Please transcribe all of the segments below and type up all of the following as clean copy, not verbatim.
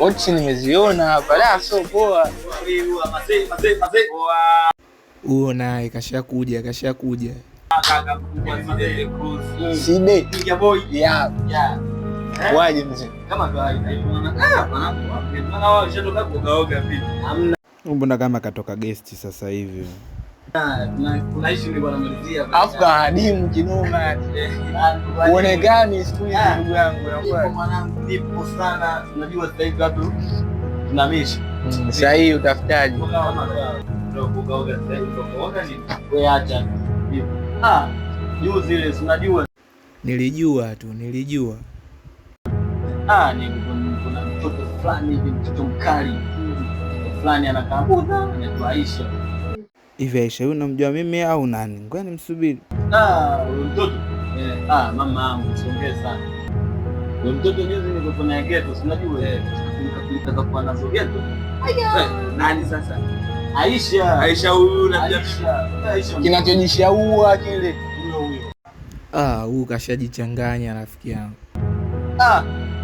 Ochi nimeziona hapa, la sio poa. Huo naye kashakuja. Side ya waje mzee kama mbona kama katoka guest sasa hivi. Afu adimu kinoma uonekani siku hizi ndugu yangu. Mwanangu nipo sana, unajua sasa hivi watu tunamishi sasa hii utafutaji wewe acha juzi ile unajua nilijua kuna mtoto fulani hivi, mtoto mkali fulani anakambuza anaitwa Aisha. Hivi Aisha huyu unamjua mimi au nani? Ngoja nimsubiri. Huyo mtoto mama yangu songea sana. Huyo mtoto juzi nilikuwa na geto, unajua nikapita kwa nazo geto. Nani sasa? Aisha huyu unamjua? Aisha kinachojishaua kile huyo. Huyu kashajichanganya rafiki yangu.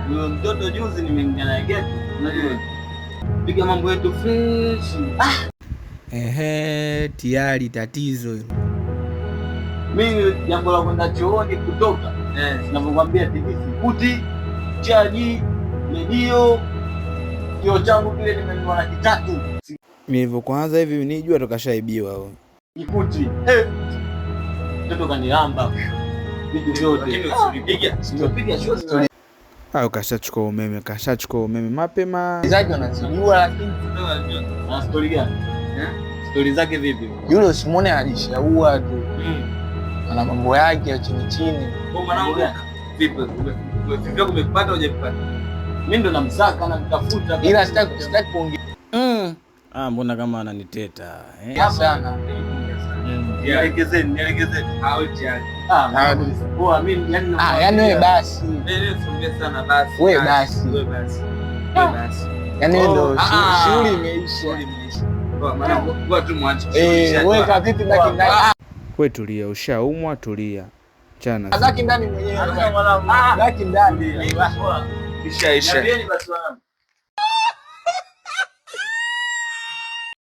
Huyo mtoto juzi nimeingia na geto, unajua piga mambo yetu fresh. Tayari tatizo hilo. Mimi jambo la kwenda chooni kutoka ninavyokuambia TV sikuti, chaji, redio, kio changu kile nimenunua na kitatu. Mimi hivyo kwanza hivi nijua tukashaibiwa huyo. Ikuti. Mtoto kanilamba. Vitu vyote. Usipiga shoti. Kashachukua umeme mapema. Zaidi wanazijua lakini na story gani? Story zake vipi? Yule usimwone alishaua tu. Ana mambo yake ya chini. Kwa mwanangu vipi? Vipi umepata hujapata? Mimi ndo namsaka na nitafuta. Ila sitaki kuongea. Mbona kama ananiteta? Sana. Nielekezeni. Poa mimi yani wewe basi. Funge sana basi. Wewe basi. Yani ndo shughuli imeisha. Weka vipi baki ndani? Wewe tulia, ushaumwa tulia. Chana. Baki ndani mwenyewe. Baki ndani. Kisha. Niambieni basi wanangu.